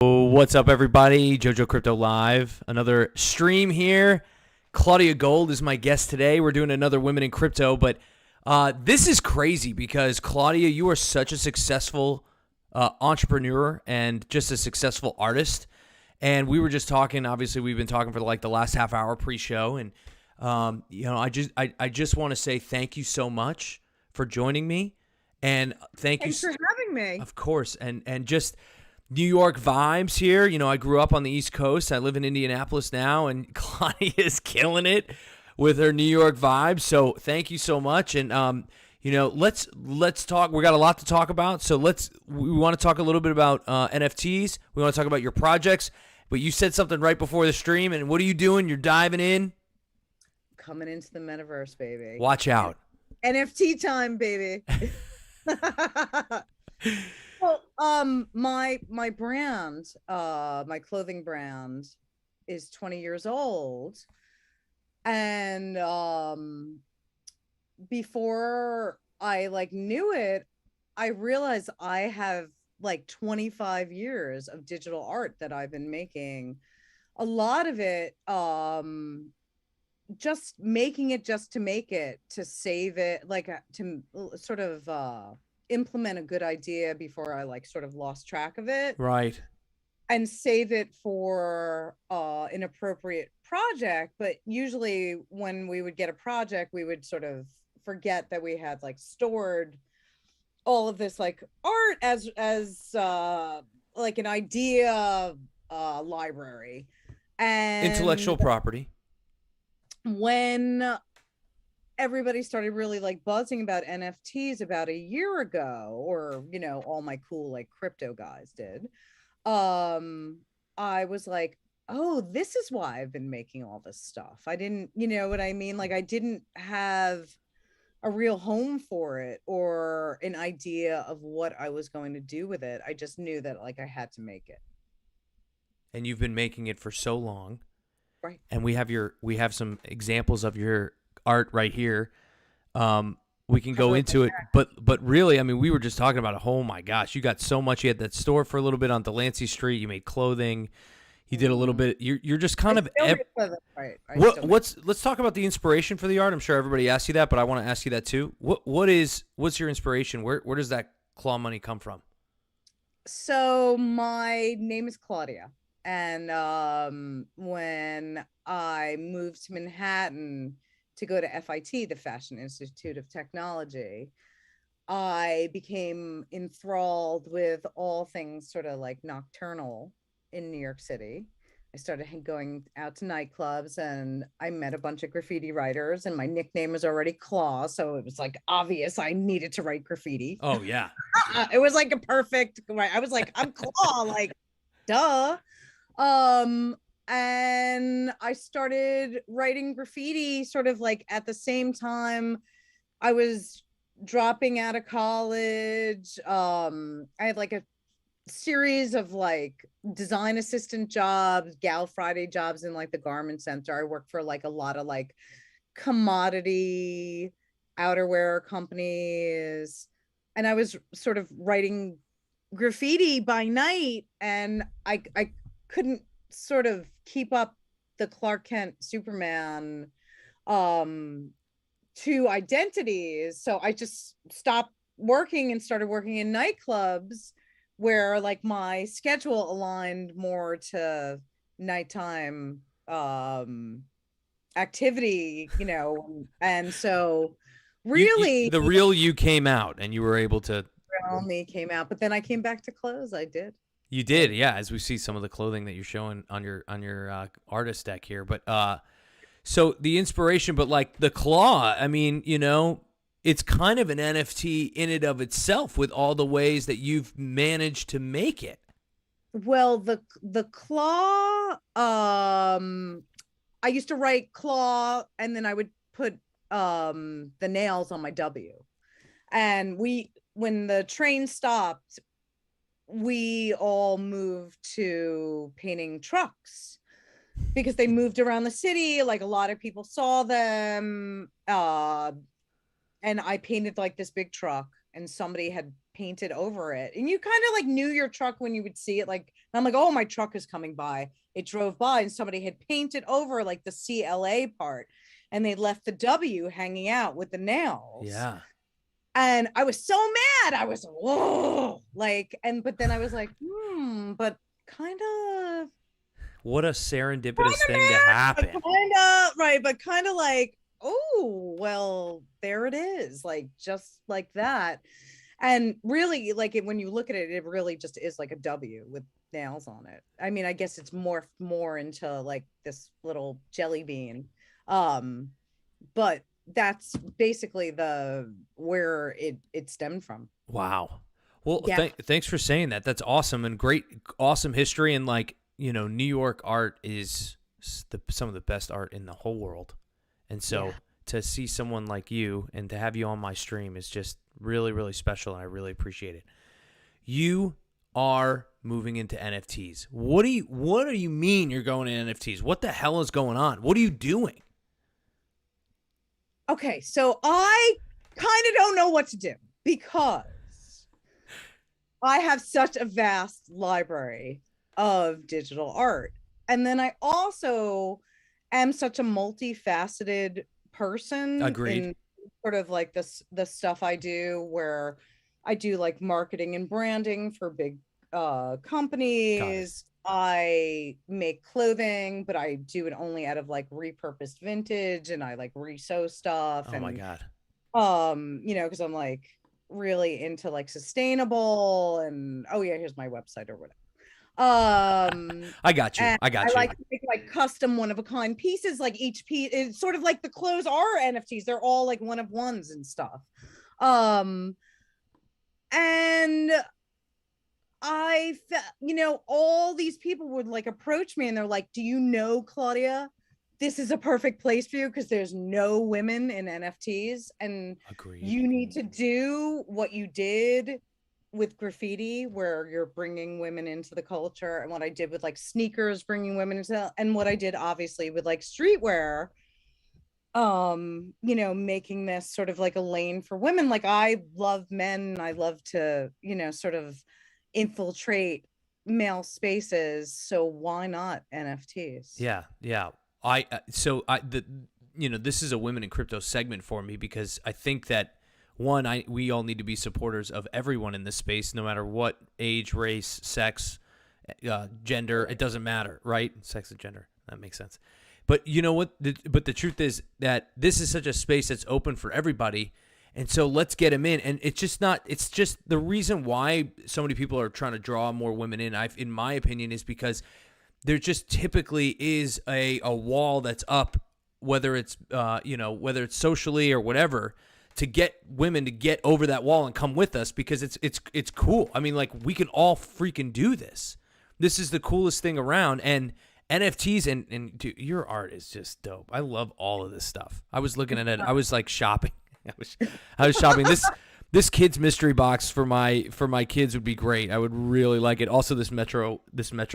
What's up, everybody? JoJo Crypto Live. Another stream here. Claudia Gold is my guest today. We're doing another Women in Crypto, but this is crazy because, Claudia, you are such a successful entrepreneur and just a successful artist. And we were just talking, obviously, we've been talking for like the last half hour pre-show. And, I just want to say thank you so much for joining me. And Thanks for having me. Of course. And just New York vibes here. You know, I grew up on the East Coast. I live in Indianapolis now, and Claudia is killing it with her New York vibes. So thank you so much. And let's talk. We got a lot to talk about. So we want to talk a little bit about NFTs. We want to talk about your projects. But you said something right before the stream. And what are you doing? You're diving in. Coming into the metaverse, baby. Watch out. NFT time, baby. Well, my brand, my clothing brand is 20 years old. And before I knew it, I realized I have 25 years of digital art that I've been making. A lot of it just making it just to make it, to save it, to sort of implement a good idea before I sort of lost track of it, right, and save it for an appropriate project. But usually when we would get a project, we would sort of forget that we had stored all of this art as an idea library and intellectual property. When everybody started really buzzing about NFTs about a year ago, or all my cool crypto guys did, I was like, oh, this is why I've been making all this stuff. I didn't, you know what I mean? I didn't have a real home for it or an idea of what I was going to do with it. I just knew that I had to make it. And you've been making it for so long. Right. And we have some examples of your art right here. We can go into it, but really, I mean, we were just talking about, oh my gosh, you got so much. You had that store for a little bit on Delancey Street. You made clothing. You did a little bit. You're just kind of. Let's talk about the inspiration for the art. I'm sure everybody asked you that, but I want to ask you that too. What's your inspiration? Where does that claw money come from? So my name is Claudia. And when I moved to Manhattan to go to FIT, the Fashion Institute of Technology, I became enthralled with all things sort of nocturnal in New York City. I started going out to nightclubs, and I met a bunch of graffiti writers, and my nickname was already Claw. So it was obvious I needed to write graffiti. Oh, yeah. It was a perfect, right? I was I'm Claw, duh. And I started writing graffiti sort of at the same time I was dropping out of college. I had a series of design assistant jobs, Gal Friday jobs in the garment center. I worked for a lot of commodity outerwear companies, and I was sort of writing graffiti by night, and I couldn't sort of keep up the Clark Kent Superman two identities. So I just stopped working and started working in nightclubs where my schedule aligned more to nighttime activity, and so really the real you came out and you were able to. Real me came out, but then I came back to clothes. I did. You did, yeah, as we see some of the clothing that you're showing on your artist deck here. But so the inspiration, but the claw, I mean, it's kind of an NFT in and of itself with all the ways that you've managed to make it. Well, the claw, I used to write claw, and then I would put the nails on my W. And when the train stopped, we all moved to painting trucks because they moved around the city. A lot of people saw them. And I painted this big truck, and somebody had painted over it. And you kind of like knew your truck when you would see it. Like, I'm like, oh, my truck is coming by. It drove by and somebody had painted over like the CLA part, and they left the W hanging out with the nails. Yeah. And I was so mad. I was, whoa, like, but then I was like, but kind of. What a serendipitous thing to happen. But kind of like, oh, well, there it is, like, just like that. And really, like, when you look at it, it really just is like a W with nails on it. I mean, I guess it's more into like this little jelly bean. But that's basically where it stemmed from. Wow. Well, Yeah. Thanks for saying that. That's awesome and great, awesome history. And like, New York art is some of the best art in the whole world. And so to see someone like you and to have you on my stream is just really, really special. And I really appreciate it. You are moving into NFTs. What do you mean you're going to NFTs? What the hell is going on? What are you doing? Okay, so I kind of don't know what to do because I have such a vast library of digital art. And then I also am such a multifaceted person. Agreed. In sort of like the stuff I do, where I do like marketing and branding for big companies. I make clothing, but I do it only out of like repurposed vintage, and I like resew stuff. Oh my God. Because I'm like really into like sustainable, and oh yeah, here's my website or whatever. I got you. I like to make like custom one of a kind pieces. Like each piece is sort of like the clothes are NFTs. They're all like one of ones and stuff. And all these people would like approach me and they're like, do you know, Claudia, this is a perfect place for you because there's no women in NFTs, and Agreed. You need to do what you did with graffiti, where you're bringing women into the culture, and what I did with like sneakers, bringing women into, and what I did obviously with like streetwear, making this sort of like a lane for women. Like, I love men, I love to, sort of infiltrate male spaces, so why not NFTs? Yeah. This is a women in crypto segment for me because I think that we all need to be supporters of everyone in this space, no matter what age, race, sex, gender. It doesn't matter, right? Sex and gender. That makes sense. But you know what? But the truth is that this is such a space that's open for everybody. And so let's get them in. And it's just the reason why so many people are trying to draw more women in my opinion, is because there just typically is a wall that's up, whether it's socially or whatever, to get women to get over that wall and come with us, because it's cool. I mean, like, we can all freaking do this. This is the coolest thing around. And NFTs and dude, your art is just dope. I love all of this stuff. I was looking at it. I was like shopping. I was shopping. This kid's mystery box for my kids would be great. I would really like it. Also, this Metro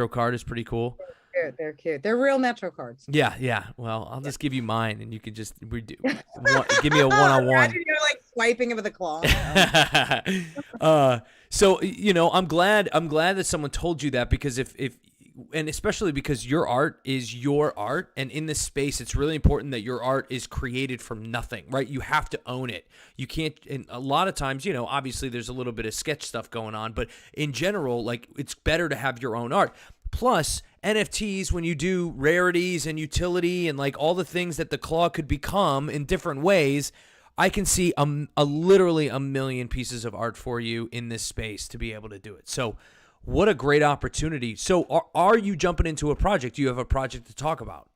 card is pretty cool. They're cute. They're real Metro cards. Yeah. Well, I'll just give you mine, and you can just give me a one-on-one. You're like swiping with a claw. So I'm glad that someone told you that, because and especially because your art is your art, and in this space, it's really important that your art is created from nothing, right? You have to own it. You can't, and a lot of times, obviously there's a little bit of sketch stuff going on, but in general, like, it's better to have your own art. Plus, NFTs, when you do rarities and utility and like all the things that the claw could become in different ways, I can see literally a million pieces of art for you in this space to be able to do it. So what a great opportunity. So are you jumping into a project? Do you have a project to talk about?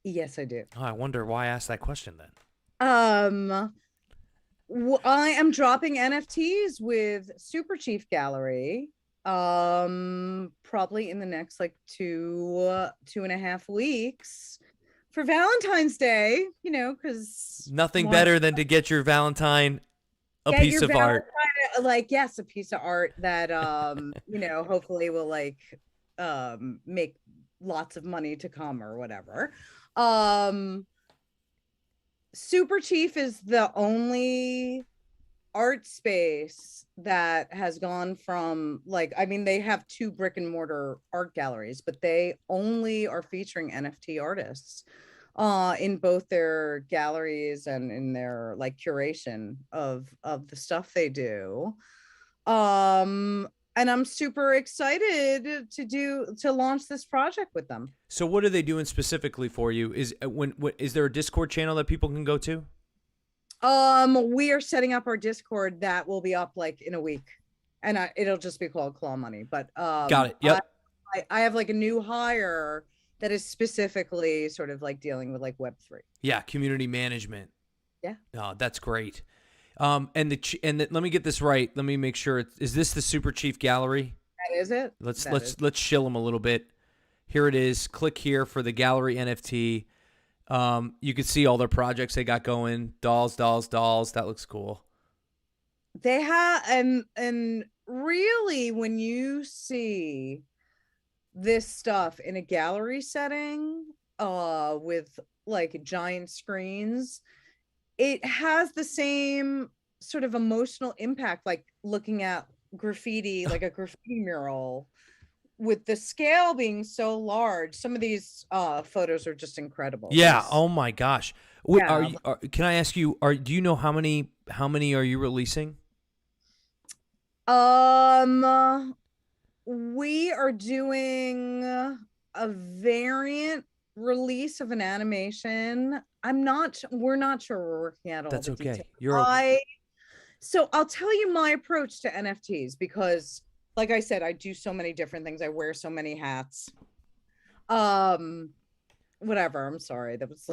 Yes, I do. Oh, I wonder why I asked that question then. I am dropping NFTs with Super Chief Gallery. Probably in the next like 2.5 weeks for Valentine's Day, because nothing better than to get your Valentine a piece of art. Like, yes, a piece of art that hopefully will like make lots of money to come or whatever. Super Chief is the only art space that has gone from like, I mean, they have 2 brick and mortar art galleries, but they only are featuring NFT artists in both their galleries and in their like curation of the stuff they do. um and I'm super excited to launch this project with them. So what are they doing specifically for you? Is there a Discord channel that people can go to? We are setting up our Discord that will be up like in a week, and it'll just be called Claw Money. But Got it. Yep. I have like a new hire that is specifically sort of like dealing with like Web3. Yeah, community management. Yeah. Oh, that's great. And let me get this right. Let me make sure. Is this the Super Chief Gallery? That is it. Let's shill them a little bit. Here it is. Click here for the gallery NFT. You can see all their projects they got going. Dolls. That looks cool. They have, and really, when you see this stuff in a gallery setting, with like giant screens, it has the same sort of emotional impact, like looking at graffiti, like a graffiti mural, with the scale being so large. Some of these photos are just incredible. Yeah. Oh my gosh. Wait, Yeah. can I ask you? Do you know how many are you releasing? We are doing a variant release of an animation. We're not sure we're working out all That's the okay. details. You're okay. So I'll tell you my approach to NFTs, because like I said, I do so many different things. I wear so many hats. Whatever. I'm sorry. That was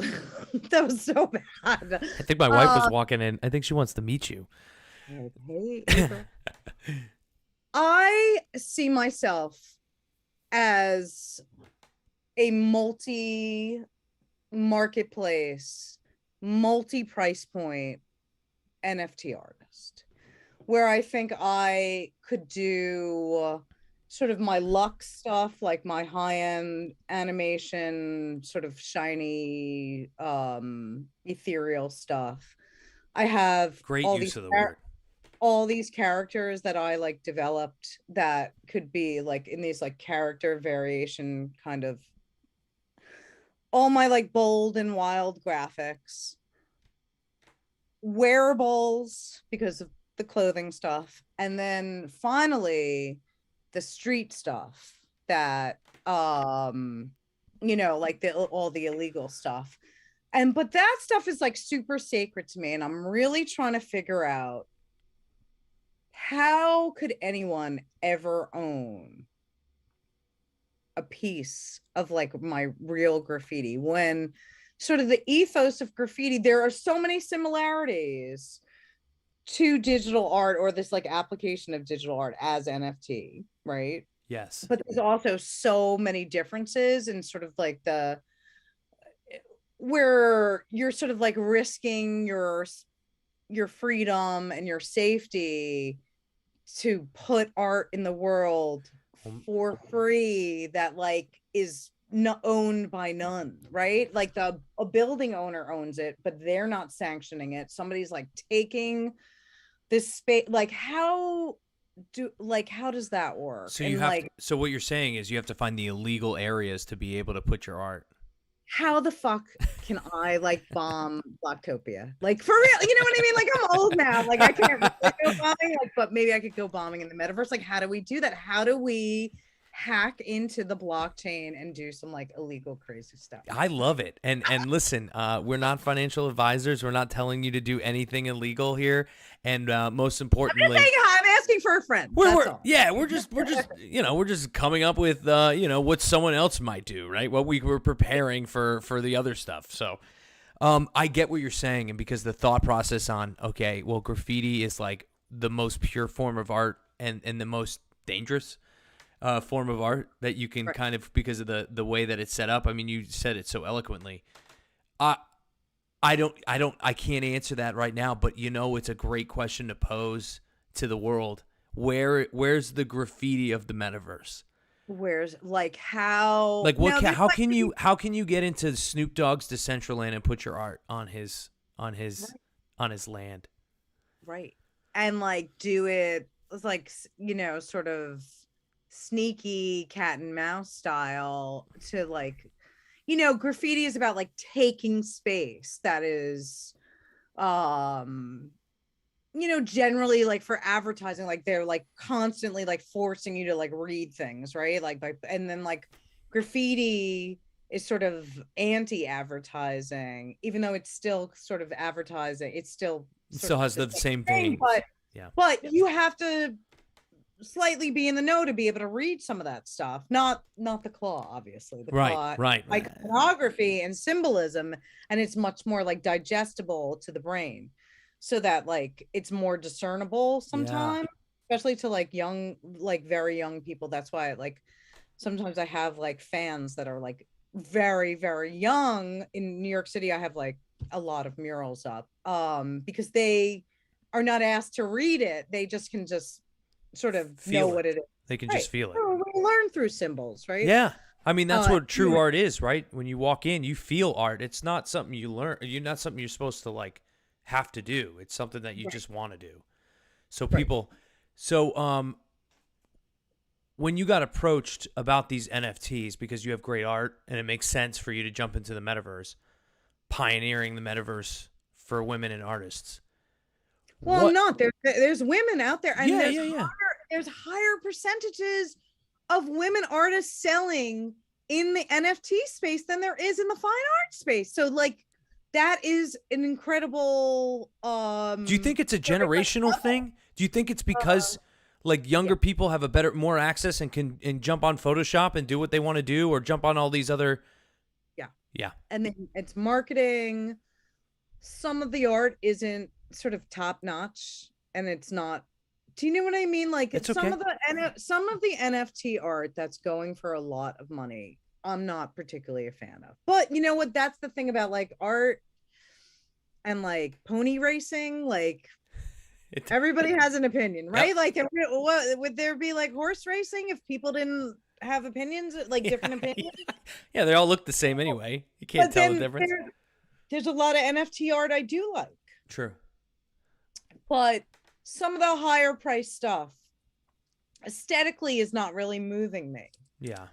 that was so bad. I think my wife was walking in. I think she wants to meet you. Hey, I see myself as a multi-marketplace, multi-price point NFT artist, where I think I could do sort of my luxe stuff, like my high-end animation, sort of shiny, ethereal stuff. I have Great use of the word. all these characters that I like developed that could be like in these like character variation kind of, all my like bold and wild graphics, wearables because of the clothing stuff, and then finally the street stuff that like all the illegal stuff. But that stuff is like super sacred to me, and I'm really trying to figure out, how could anyone ever own a piece of like my real graffiti, when sort of the ethos of graffiti, there are so many similarities to digital art, or this like application of digital art as NFT, right? Yes. But there's also so many differences, and sort of like where you're sort of like risking your freedom and your safety to put art in the world for free that like is not owned by none, right? Like a building owner owns it, but they're not sanctioning it. Somebody's like taking this space. Like how does that work? So so what you're saying is you have to find the illegal areas to be able to put your art. How the fuck can I like bomb Blocktopia? Like for real, you know what I mean? Like I'm old now. Like I can't really go bombing, like, but maybe I could go bombing in the metaverse. Like how do we do that? How do we hack into the blockchain and do some like illegal crazy stuff? I love it. And listen, we're not financial advisors. We're not telling you to do anything illegal here. And most importantly, I'm asking for a friend. We're just coming up with what someone else might do, right? What we were preparing for the other stuff. So I get what you're saying, and because the thought process on, okay, well, graffiti is like the most pure form of art and the most dangerous form of art that you can kind of, because of the way that it's set up. I mean, you said it so eloquently. I can't answer that right now, but it's a great question to pose to the world. Where's the graffiti of the metaverse? Where's like how? Like what? How can you get into Snoop Dogg's Decentraland and put your art on his land? Right. and like do it like, sort of sneaky cat and mouse style to like, graffiti is about like taking space that is, um, generally like for advertising, like they're like constantly like forcing you to like read things, right? And then like graffiti is sort of anti-advertising, even though it's still sort of advertising. It's still It sort still of has the the same same thing, vein. but Yeah. you have to slightly be in the know to be able to read some of that stuff. Not the claw, obviously. The Right. claw, Right. iconography and symbolism, and it's much more like digestible to the brain, so that like it's more discernible Yeah. sometimes, especially to like young, like very young people. That's why like sometimes I have like fans that are like very, very young. In New York City, I have like a lot of murals up, because they are not asked to read it. They just can just sort of know Feel it. what it is. They can Right. just feel it. We learn through symbols, right? Yeah. I mean, that's what true Yeah. art is, right? When you walk in, you feel art. It's not something you learn. You're not something you're supposed to like have to do. It's something that you Right. just want to do. So Right. people, so when you got approached about these NFTs because you have great art and it makes sense for you to jump into the metaverse, pioneering the metaverse for women and artists. Well, What? not there's women out there, and Yeah, yeah, yeah. there's higher percentages of women artists selling in the NFT space than there is in the fine art space. So like that is an incredible Do you think it's a generational thing? Do you think it's because like yeah. younger people have a more access and can jump on Photoshop and do what they want to do, or jump on all these other? Yeah. Yeah. And then it's marketing. Some of the art isn't sort of top notch, and it's not. Do you know what I mean? Like It's some okay. of the NFT art that's going for a lot of money, I'm not particularly a fan of. But you know what? That's the thing about like art and like pony racing. Like everybody has an opinion, right? Yep. Like, what would there be like horse racing if people didn't have opinions, like different opinions? Yeah, they all look the same anyway. You can't But tell the then difference. there's a lot of NFT art I do like. True. But some of the higher price stuff aesthetically is not really moving me. Yeah.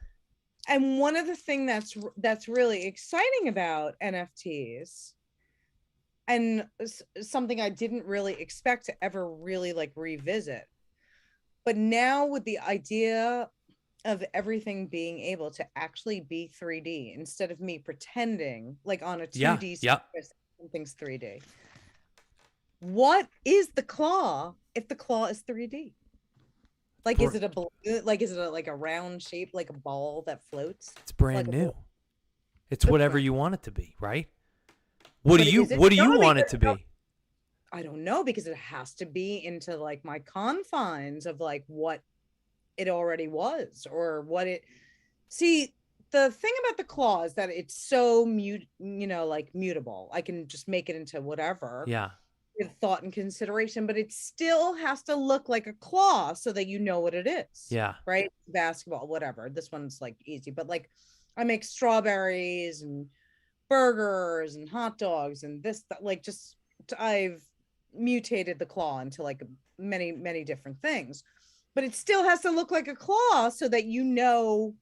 And one of the things that's really exciting about NFTs, and something I didn't really expect to ever really like revisit, but now with the idea of everything being able to actually be 3D instead of me pretending like on a 2D surface, something's 3D. What is the claw if the claw is 3D? Like, is it a balloon? Like, is it like a round shape, like a ball that floats? It's brand like new. It's whatever you want it to be, right? What But do you want it to be? I don't know, because it has to be into like my confines of like what it already was, or what it. See, the thing about the claw is that it's so like mutable. I can just make it into whatever. Yeah. With thought and consideration, but it still has to look like a claw so that you know what it is. Yeah. Right? Basketball, whatever. This one's like easy, but like I make strawberries and burgers and hot dogs and this, like, just I've mutated the claw into like many, many different things, but it still has to look like a claw so that you know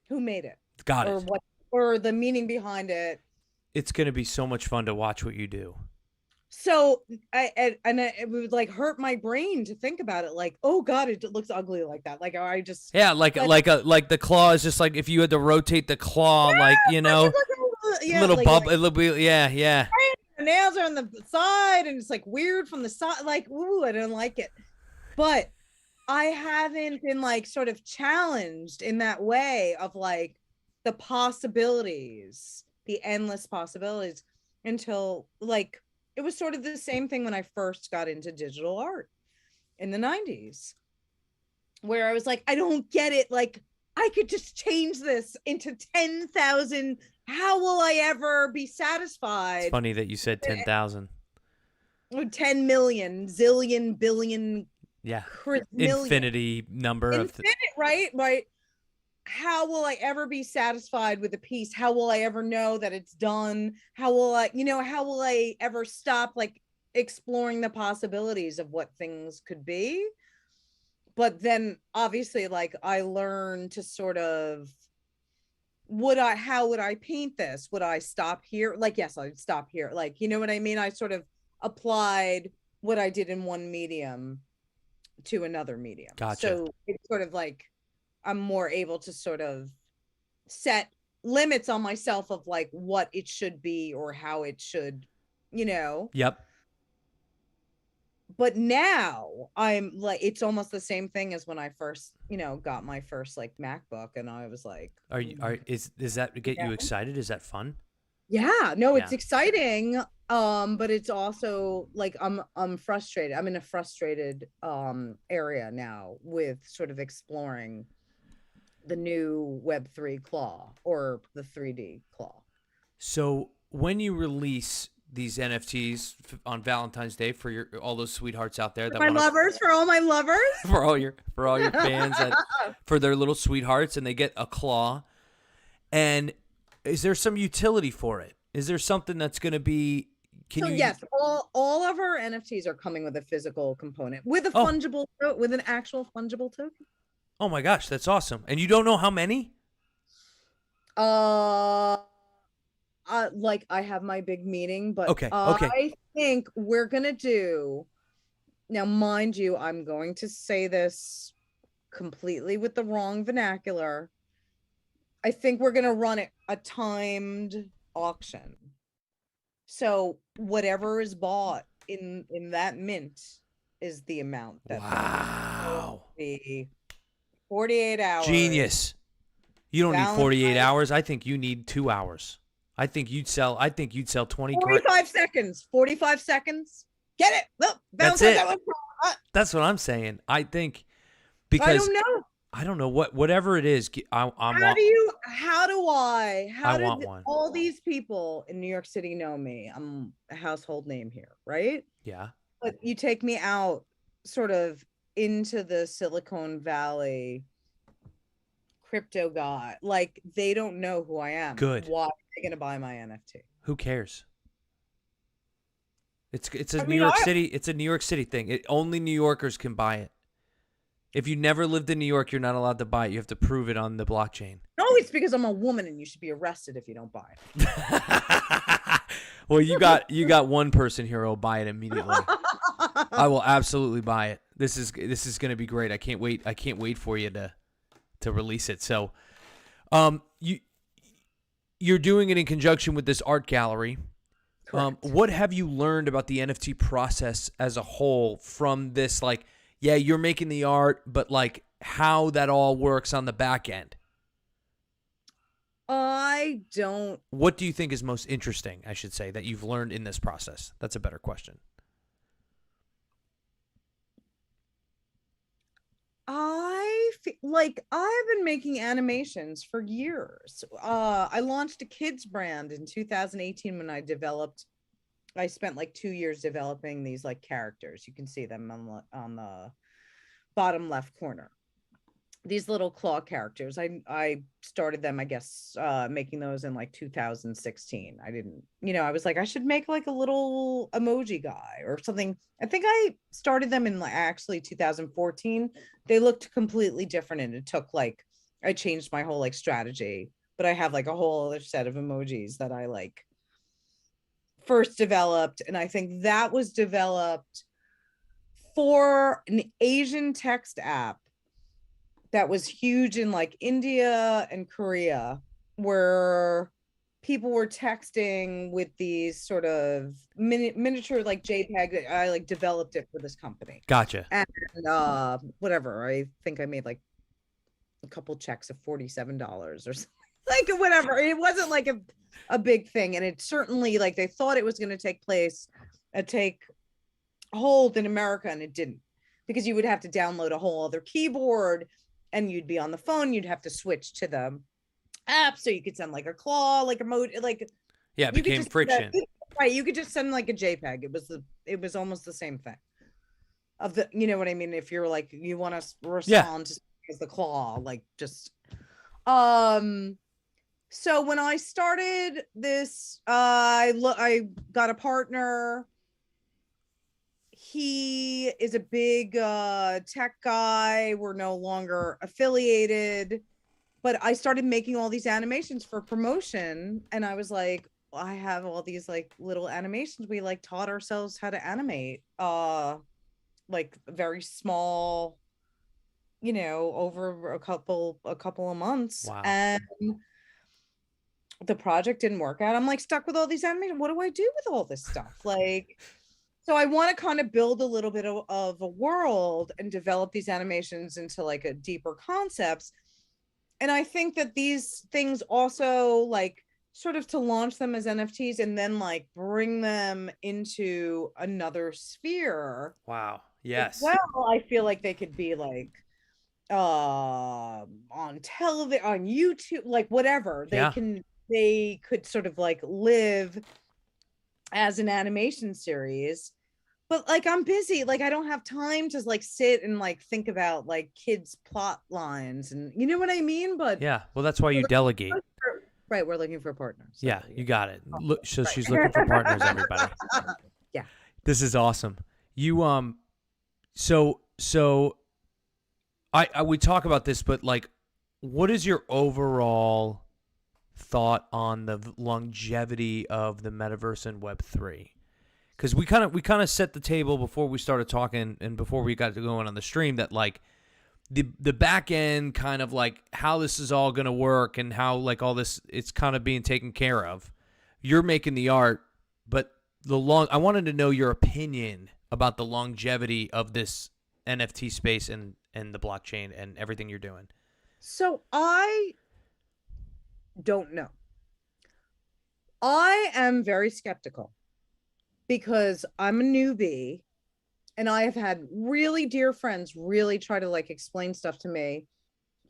who made it. Got or it. what, or the meaning behind it. It's going to be so much fun to watch what you do. So it would like hurt my brain to think about it. Like, oh God, it looks ugly like that. Like, like the claw is just like if you had to rotate the claw, like, little like, bub, it'll be, yeah. The nails are on the side and it's like weird from the side. Like, ooh, I don't like it. But I haven't been like sort of challenged in that way of like the possibilities, the endless possibilities, until like it was sort of the same thing when I first got into digital art in the 90s, where I was like, I don't get it. Like, I could just change this into 10,000. How will I ever be satisfied? It's funny that you said 10,000. 10 million, zillion, billion. Yeah. Million. Infinity number. Right. How will I ever be satisfied with a piece? How will I ever know that it's done? How will I ever stop like exploring the possibilities of what things could be. But then obviously, like, I learned to sort of, how would I paint this? Would I stop here? Like, yes, I'd stop here. Like, you know what I mean? I sort of applied what I did in one medium to another medium. Gotcha. So it's sort of like I'm more able to sort of set limits on myself of like what it should be or how it should, you know. Yep. But now I'm like, it's almost the same thing as when I first, got my first like MacBook, and I was like, Is that get you excited? Is that fun? yeah, no, Yeah. it's exciting. But it's also like I'm frustrated. I'm in a frustrated area now with sort of exploring the new Web3 claw or the 3D claw. So when you release these NFTs on Valentine's Day for all those sweethearts out there that For all my lovers, for all your fans for their little sweethearts, and they get a claw, and is there some utility for it? Is there something that's going to be? Yes, all of our NFTs are coming with a physical component, with an actual fungible token. Oh my gosh, that's awesome! And you don't know how many? Like, I have my big meeting, but okay. I think we're gonna do. Now, mind you, I'm going to say this completely with the wrong vernacular. I think we're gonna run a timed auction. So whatever is bought in that mint is the amount that. Wow. Be 48 hours. Genius. You don't need 48 hours. I think you need 2 hours. I think you'd sell 20 45 seconds. 45 seconds. Get it. Look, that's it. That's what I'm saying. I think because I don't know whatever it is. How do one. All these people in New York City know me? I'm a household name here, right? Yeah. But you take me out sort of into the Silicon Valley crypto guy, like, they don't know who I am. Good. Why are they gonna buy my NFT? Who cares? It's a New York City. It's a New York City thing. Only New Yorkers can buy it. If you never lived in New York, you're not allowed to buy it. You have to prove it on the blockchain. No, it's because I'm a woman, and you should be arrested if you don't buy it. Well, you got one person here who'll buy it immediately. I will absolutely buy it. This is going to be great. I can't wait for you to release it. So, you're doing it in conjunction with this art gallery. What have you learned about the NFT process as a whole from this? Like, yeah, you're making the art, but like how that all works on the back end. What do you think is most interesting, I should say, that you've learned in this process? That's a better question. I've been making animations for years. I launched a kids brand in 2018 when I spent like 2 years developing these like characters. You can see them on the bottom left corner. These little claw characters. I started them, I guess, making those in like 2016. I was like, I should make like a little emoji guy or something. I think I started them in like actually 2014. They looked completely different, and it took like, I changed my whole like strategy, but I have like a whole other set of emojis that I like first developed. And I think that was developed for an Asian text app that was huge in like India and Korea, where people were texting with these sort of miniature like JPEG. I like developed it for this company. Gotcha. And whatever, I think I made like a couple checks of $47 or something, like whatever. It wasn't like a big thing, and it certainly, like, they thought it was going to take hold in America, and it didn't, because you would have to download a whole other keyboard, and you'd be on the phone. You'd have to switch to the app so you could send like a claw, like emoji, like, yeah, it became friction. Right, you could just send like a JPEG. It was almost the same thing. Of the, you know what I mean? If you're like, you want to respond to as the claw, like, just so when I started this, I got a partner. he is a big tech guy. We're no longer affiliated, but I started making all these animations for promotion, and I was like, I have all these like little animations. We like taught ourselves how to animate, like very small, over a couple of months. Wow. And the project didn't work out. I'm like stuck with all these animations. What do I do with all this stuff? Like, so I want to kind of build a little bit of a world and develop these animations into like a deeper concepts. And I think that these things also like sort of to launch them as NFTs and then like bring them into another sphere. Wow. Yes. Well, I feel like they could be like on television, on YouTube, like whatever. They could sort of like live as an animation series. But like I'm busy, like I don't have time to like sit and like think about like kids plot lines, and you know what I mean. But yeah, well, that's why you delegate. Right, we're looking for partners. So, yeah, you got it. Look, so she's looking for partners, everybody. Yeah, this is awesome. You so I we talk about this, but like, what is your overall thought on the longevity of the metaverse and Web3? Because we kind of set the table before we started talking and before we got to going on the stream that like the back end kind of like how this is all going to work and how like all this it's kind of being taken care of. You're making the art, but I wanted to know your opinion about the longevity of this NFT space and the blockchain and everything you're doing. So I don't know. I am very skeptical because I'm a newbie and I have had really dear friends really try to like explain stuff to me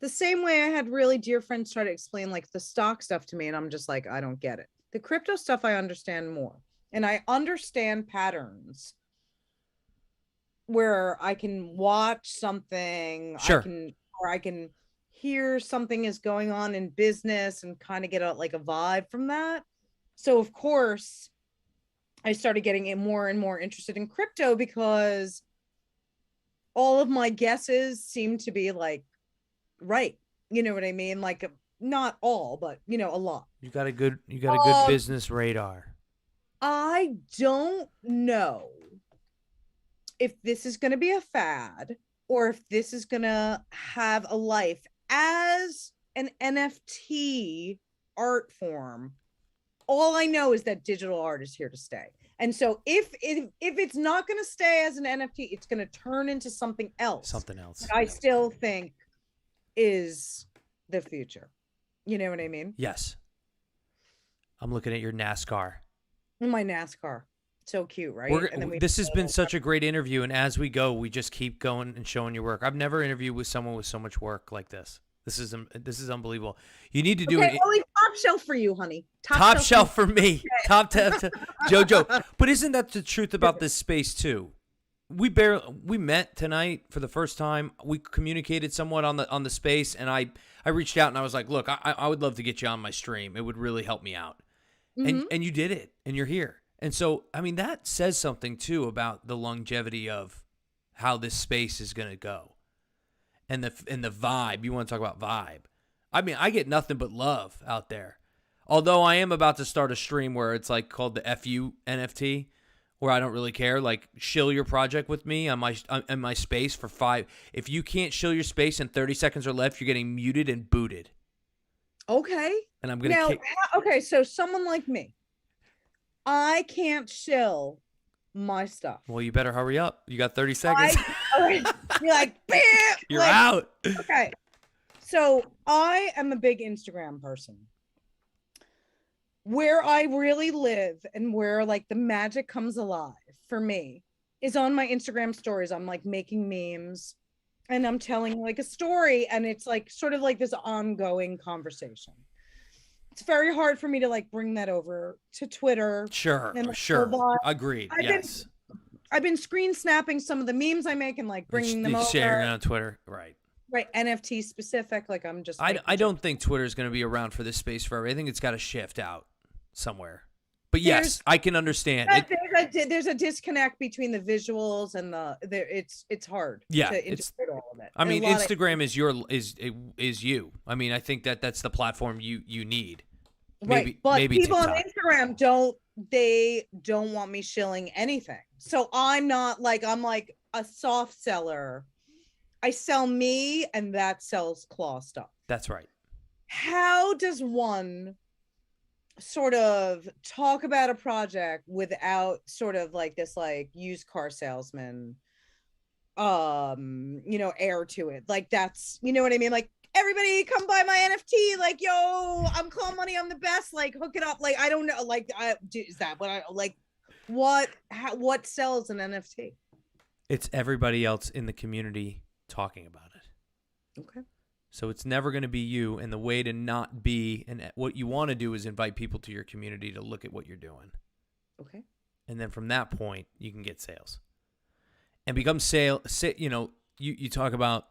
the same way I had really dear friends try to explain like the stock stuff to me. And I'm just like, I don't get it. The crypto stuff, I understand more. And I understand patterns where I can watch something, Sure. I can hear something is going on in business and kind of get a vibe from that. So of course, I started getting more and more interested in crypto because all of my guesses seem to be like, right. You know what I mean? Like not all, but a lot. You got a good business radar. I don't know if this is going to be a fad or if this is going to have a life as an NFT art form. All I know is that digital art is here to stay. And so if it's not going to stay as an NFT, it's going to turn into something else. Something else. I still think is the future. You know what I mean? Yes. I'm looking at your NASCAR. My NASCAR. So cute, right? This has been such a great interview, and as we go, we just keep going and showing your work. I've never interviewed with someone with so much work like this. This is unbelievable. You need to do it. Only top shelf for you, honey. Top shelf for me. Top Jojo. But isn't that the truth about this space too? We met tonight for the first time. We communicated somewhat on the space, and I reached out and I was like, look, I would love to get you on my stream. It would really help me out. Mm-hmm. And you did it, and you're here. And so, I mean, that says something too about the longevity of how this space is going to go. And the vibe. You want to talk about vibe. I mean, I get nothing but love out there. Although I am about to start a stream where it's like called the FU NFT, where I don't really care. Like, shill your project with me on my space for 5. If you can't shill your space and 30 seconds are left, you're getting muted and booted. Okay. And I'm going to okay, so someone like me, I can't shill my stuff. Well, you better hurry up. You got 30 seconds. You're like, bam! You're out. Okay. So I am a big Instagram person. Where I really live and where like the magic comes alive for me is on my Instagram stories. I'm like making memes and I'm telling like a story, and it's like sort of like this ongoing conversation. It's very hard for me to like bring that over to Twitter. Sure. Agreed. Yes. I've been screen snapping some of the memes I make and like bringing them over. Sharing it on Twitter. Right. NFT specific. Like I'm just. I don't think Twitter is going to be around for this space forever. I think it's got to shift out somewhere. But yes, I can understand it. There's a disconnect between the visuals and it's hard Yeah, to integrate all of it. I mean, Instagram is you. I mean, I think that's the platform you need. Right, but maybe people TikTok. on Instagram don't want me shilling anything. So I'm like a soft seller. I sell me, and that sells claw stuff. That's right. How does one sort of talk about a project without sort of like this like used car salesman air to it? Like, that's, you know what I mean? Like, everybody come buy my NFT, like, yo, I'm Claw Money, I'm the best, like, hook it up. Like, I don't know, like, is that what I like? What sells an NFT? It's everybody else in the community talking about it. Okay. So it's never going to be you, and the way to not be, and what you want to do is invite people to your community to look at what you're doing. Okay. And then from that point, you can get sales. And become you talk about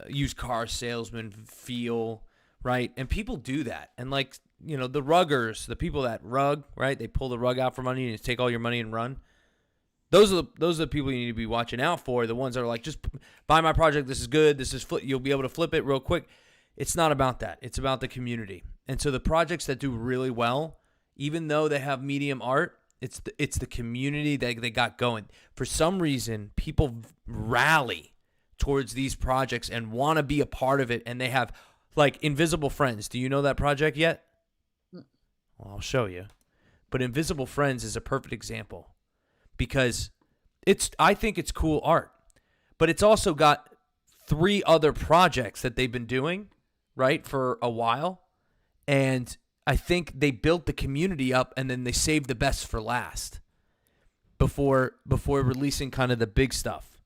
used car salesman feel, right? And people do that. And like, the ruggers, the people that rug, right? They pull the rug out from under you and take all your money and run. Those are the people you need to be watching out for. The ones that are like, just buy my project. This is good. This is you'll be able to flip it real quick. It's not about that. It's about the community. And so the projects that do really well, even though they have medium art, it's the community that they got going. For some reason, people rally towards these projects and want to be a part of it. And they have like Invisible Friends. Do you know that project yet? Well, I'll show you. But Invisible Friends is a perfect example. Because I think it's cool art, but it's also got 3 other projects that they've been doing, right, for a while. And I think they built the community up, and then they saved the best for last before releasing kind of the big stuff.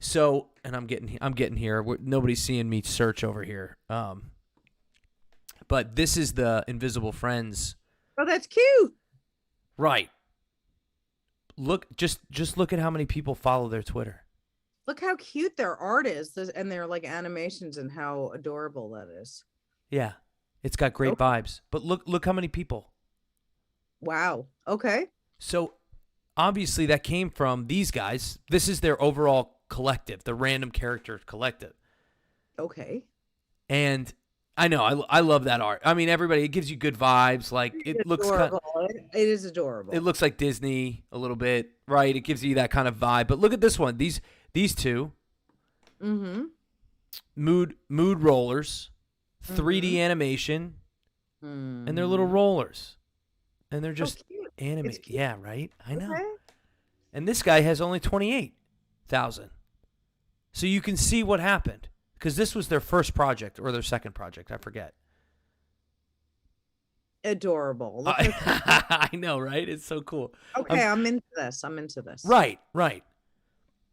So, and I'm getting here. Nobody's seeing me search over here. But this is the Invisible Friends. Oh, that's cute. Right. Look, just look at how many people follow their Twitter. Look how cute their art is, and their like animations, and how adorable that is. Yeah, it's got great vibes. But look how many people. Wow. Okay. So obviously that came from these guys. This is their overall collective, the Random Character Collective. Okay. And I know I love that art. I mean, everybody, it gives you good vibes. Like, it looks adorable. It is adorable. It looks like Disney a little bit, right? It gives you that kind of vibe. But look at this one. These two. Mm-hmm. Mood rollers, 3D animation, and they're little rollers, and they're just animated. Yeah, right. I know. Okay. And this guy has only 28,000. So you can see what happened. Because this was their first project or their second project. I forget. Adorable. I know, right? It's so cool. Okay, I'm into this. Right.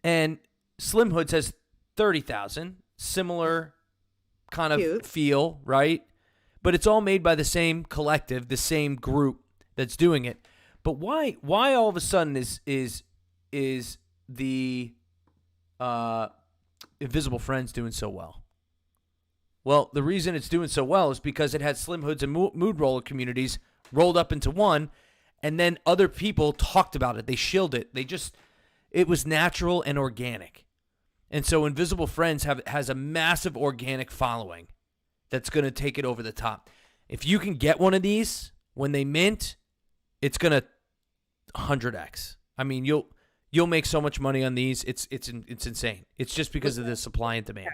And Slim Hoods has 30,000. Similar kind of feel, right? But it's all made by the same collective, the same group that's doing it. But why all of a sudden is the Invisible Friends doing so well? Well, the reason it's doing so well is because it had Slim Hoods and Mood Roller communities rolled up into one, and then other people talked about it. They shilled it. It was natural and organic. And so Invisible Friends has a massive organic following that's going to take it over the top. If you can get one of these when they mint, it's going to 100x. I mean, you'll make so much money on these. It's insane. It's just because of the supply and demand.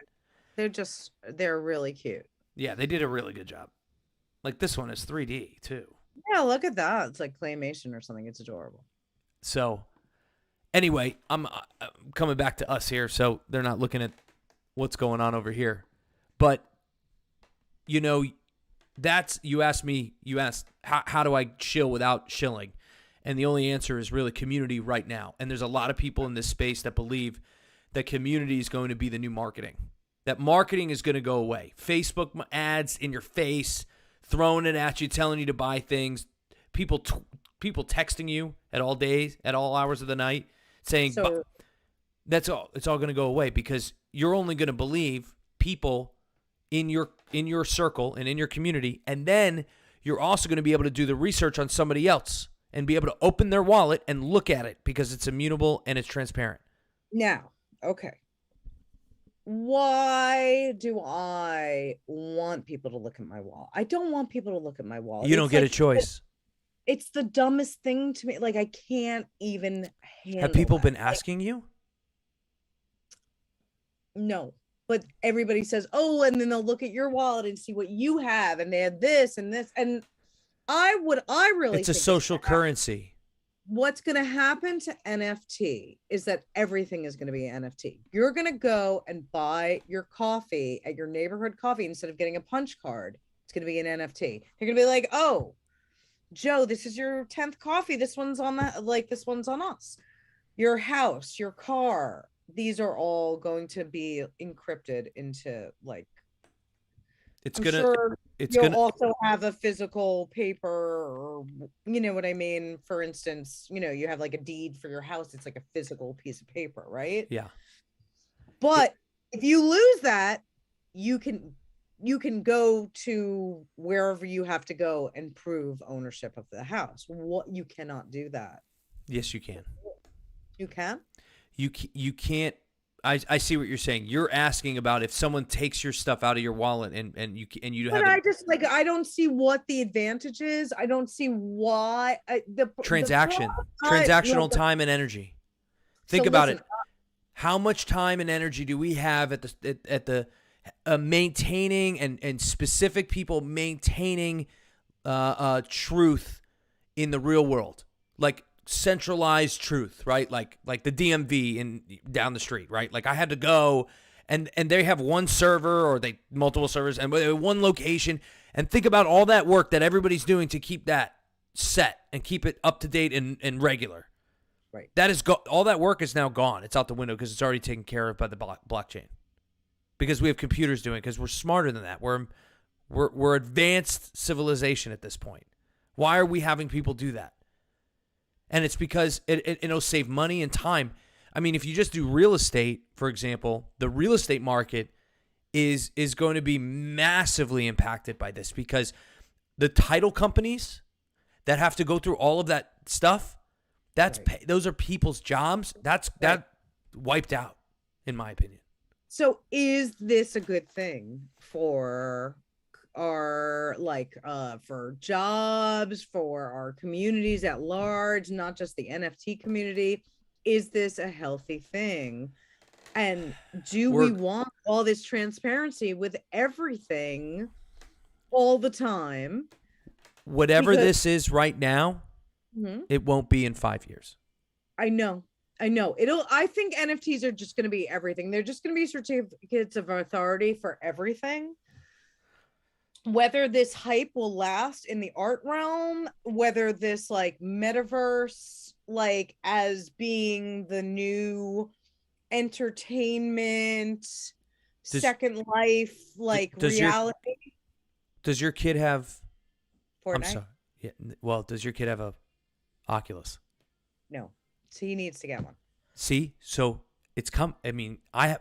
They're really cute. Yeah, they did a really good job. Like, this one is 3D too. Yeah, look at that. It's like claymation or something. It's adorable. So anyway, I'm coming back to us here, so they're not looking at what's going on over here. But you asked how do I shill without shilling? And the only answer is really community right now. And there's a lot of people in this space that believe that community is going to be the new marketing. That marketing is going to go away. Facebook ads in your face, throwing it at you, telling you to buy things. People texting you at all hours of the night, saying that's all. It's all going to go away because you're only going to believe people in your circle and in your community, and then you're also going to be able to do the research on somebody else. and be able to open their wallet and look at it because it's immutable and it's transparent. Now, okay. Why do I want people to look at my wallet? I don't want people to look at my wallet. You don't get a choice. It's the dumbest thing to me. Like, I can't even handle Have people that. been asking you? No, but everybody says, oh, and then they'll look at your wallet and see what you have, and they have this and this. And I really It's a think social currency. what's going to happen to NFT is that everything is going to be NFT. You're going to go and buy your coffee at your neighborhood coffee instead of getting a punch card. It's going to be an NFT. They're going to be like, oh, Joe, this is your 10th coffee. This one's on that. Like, this one's on us. Your house, your car. These are all going to be encrypted into, like, you'll also have a physical paper, or you know what I mean? For instance, you have like a deed for your house. It's like a physical piece of paper, right? Yeah. But if you lose that, you can go to wherever you have to go and prove ownership of the house. What, you cannot do that. Yes, you can. You can? You can't. I see what you're saying. You're asking about if someone takes your stuff out of your wallet and you have. But I don't see what the advantage is. I don't see why transactional time and energy. Think about it. How much time and energy do we have at the maintaining and specific people maintaining truth in the real world, like centralized truth, right? Like the DMV down the street, right? Like I had to go and they have one server or multiple servers and one location, and think about all that work that everybody's doing to keep that set and keep it up to date and regular. Right. That is all that work is now gone. It's out the window because it's already taken care of by the blockchain. Because we have computers doing it, because we're smarter than that. We're advanced civilization at this point. Why are we having people do that? And it's because it'll save money and time. I mean, if you just do real estate, for example, the real estate market is going to be massively impacted by this, because the title companies that have to go through all of that stuff, those are people's jobs. That wiped out, in my opinion. So is this a good thing for our for jobs, for our communities at large, not just the NFT community? Is this a healthy thing? And we want all this transparency with everything all the time? Whatever this is right now, it won't be in 5 years. I know. I think NFTs are just going to be everything. They're just going to be certificates of authority for everything. Whether this hype will last in the art realm, whether this like metaverse, like as being the new entertainment, second life, like reality. Does your kid have Fortnite? I'm sorry. Yeah. Well, does your kid have a Oculus? No. So he needs to get one. See? So it's I mean,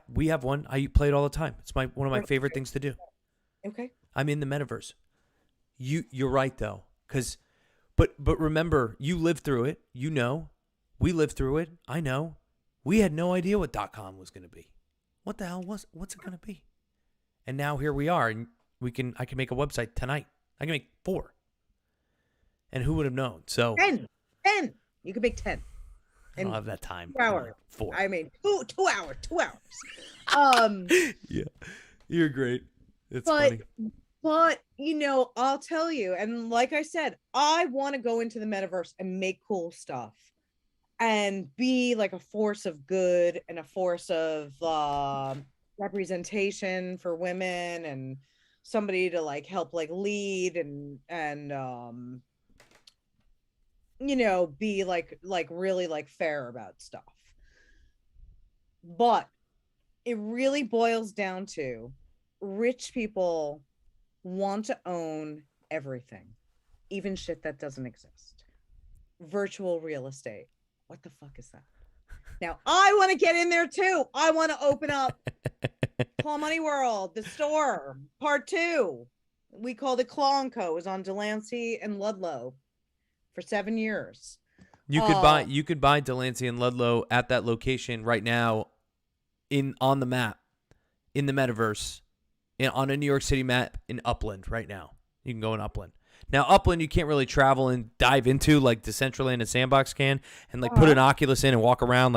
we have one. I play it all the time. It's one of my favorite things to do. Okay. I'm in the metaverse. You're right though, but remember, you lived through it. You know, we lived through it. I know. We had no idea what .com was going to be. What the hell what's it going to be? And now here we are, and I can make a website tonight. I can make 4. And who would have known? So 10. You can make 10. I don't have that time. 2 hours. 4. I mean, 2 hours. 2 hours. Yeah, you're great. It's funny. But, I'll tell you, and like I said, I want to go into the metaverse and make cool stuff and be like a force of good and a force of representation for women, and somebody to like help like lead and be like really like fair about stuff. But it really boils down to rich people want to own everything, even shit that doesn't exist. Virtual real estate. What the fuck is that? Now I want to get in there too. I want to open up Claw Money World, the store, part 2. We called it Claw & Co. It was on Delancey and Ludlow. for 7 years. You could buy Delancey and Ludlow at that location right now on the map, in the metaverse, on a New York City map in Upland right now. You can go in Upland. Now, Upland, you can't really travel and dive into like Decentraland and Sandbox can, and like put an Oculus in and walk around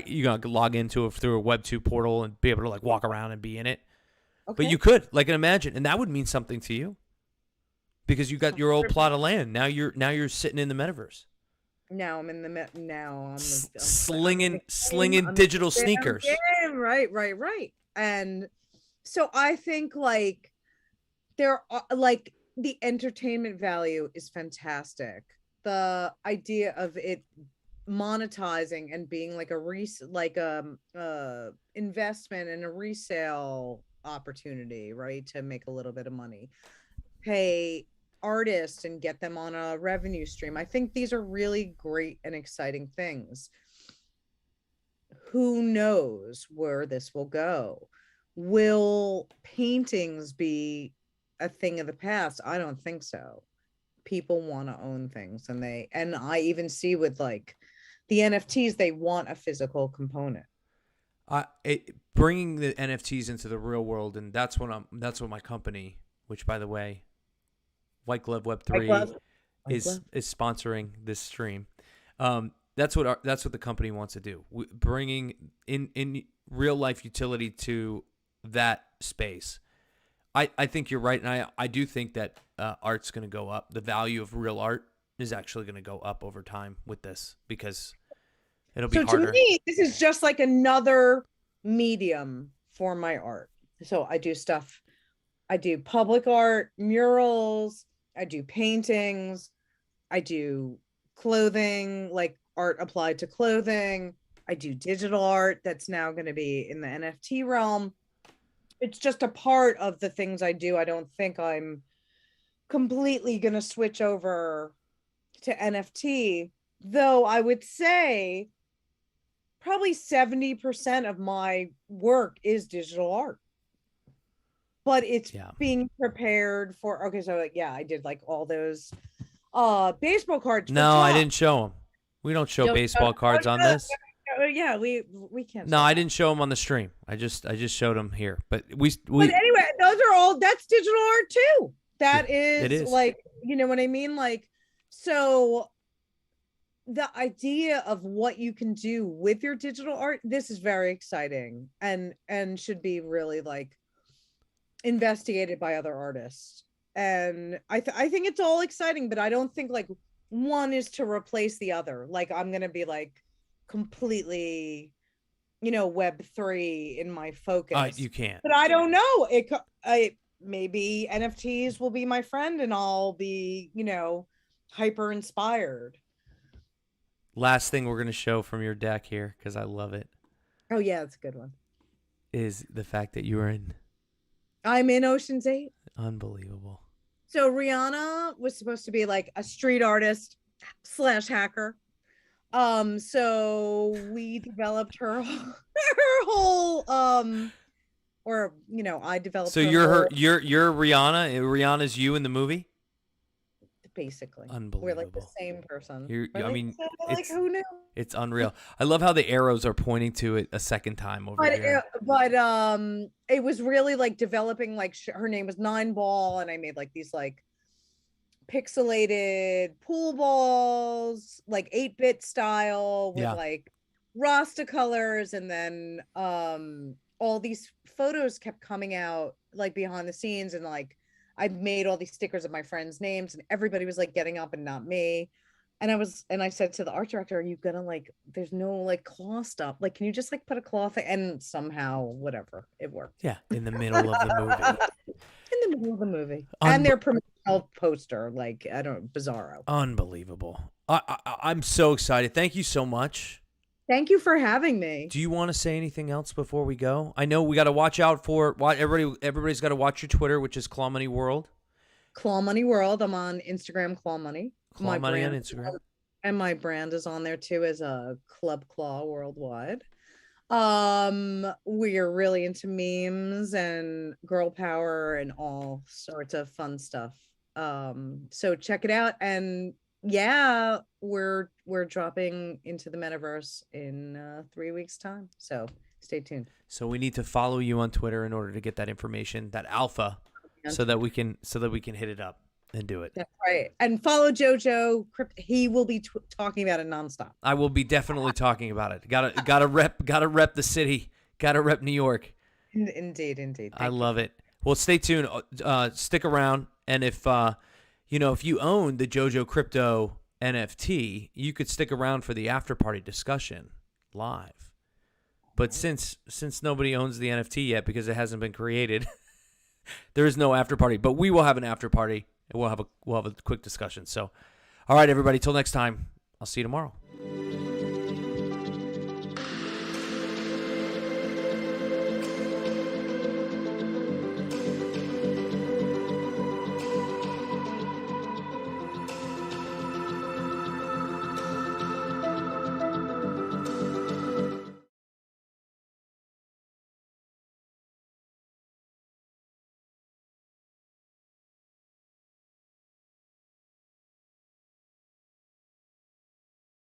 you gotta log into it through a Web2 portal and be able to like walk around and be in it. Okay. But you could, like, imagine, and that would mean something to you because you got your old plot of land. Now you're sitting in the metaverse. Now I'm in the I'm slinging digital sneakers. Right. And so I think like there are like the entertainment value is fantastic. The idea of it monetizing and being like a investment and a resale opportunity, right, to make a little bit of money, pay artists and get them on a revenue stream. I think these are really great and exciting things. Who knows where this will go? Will paintings be a thing of the past? I don't think so. People want to own things, and I even see with like the NFTs, they want a physical component. Bringing the NFTs into the real world, and that's what my company, which by the way, White Glove Web3 is sponsoring this stream. That's what the company wants to do. Bringing in real life utility to that space. I think you're right, and I do think that art's going to go up. The value of real art is actually going to go up over time with this because it'll be harder. To me, this is just like another medium for my art. So I do stuff. I do public art, murals. I do paintings. I do clothing, like art applied to clothing. I do digital art that's now going to be in the NFT realm. It's just a part of the things I do. I don't think I'm completely going to switch over to NFT, though I would say probably 70% of my work is digital art. But it's being prepared for, okay, so like, I did like all those baseball cards. No, I didn't show them. We don't show baseball cards on this. Yeah, we can't. No, I didn't show them on the stream. I just showed them here. But we. But anyway, that's digital art too. That it is like, you know what I mean? Like, so the idea of what you can do with your digital art, this is very exciting and should be really like investigated by other artists. And I think it's all exciting, but I don't think like one is to replace the other. Like I'm going to be like completely, Web3 in my focus. You can't. But I don't know. Maybe NFTs will be my friend and I'll be, hyper inspired. Last thing we're going to show from your deck here, because I love it. Oh, yeah, it's a good one. Is the fact that I'm in Ocean's 8. Unbelievable. So Rihanna was supposed to be like a street artist / hacker. So we developed her whole I developed. So you're Rihanna. Rihanna's you in the movie. Basically, unbelievable. We're like the same person. Who knew? It's unreal. I love how the arrows are pointing to it a second time over here. But it was really like developing. Like her name was 9ball, and I made like these like pixelated pool balls, like 8-bit style with like Rasta colors, and then all these photos kept coming out like behind the scenes, and like I made all these stickers of my friends' names, and everybody was like getting up and not me. And I said to the art director, are you gonna like, there's no like claw stuff. Like, can you just like put a cloth? And somehow, whatever, it worked. Yeah. In the middle of the movie. In the middle of the movie. And their promotional poster, like, I don't know, bizarro. Unbelievable. I'm so excited. Thank you so much. Thank you for having me. Do you want to say anything else before we go? I know we got to watch out for everybody's got to watch your Twitter, which is Claw Money World. Claw Money World. I'm on Instagram, Claw Money. Claw Money on Instagram. And my brand is on there too as a Club Claw Worldwide. We are really into memes and girl power and all sorts of fun stuff. So check it out. And yeah, we're dropping into the metaverse in 3 weeks time. So stay tuned. So we need to follow you on Twitter in order to get that information, that alpha, On so that Twitter. we can hit it up and do it. That's right. And follow Jojo. He will be talking about it nonstop. I will be definitely talking about it. Gotta rep the city. Gotta rep New York. Indeed. I love it. Well, stay tuned. Stick around, and if if you own the JoJo Crypto NFT, you could stick around for the after party discussion live. But since nobody owns the NFT yet because it hasn't been created, there is no after party. But we will have an after party, and we'll have a quick discussion. So, all right, everybody. Till next time. I'll see you tomorrow.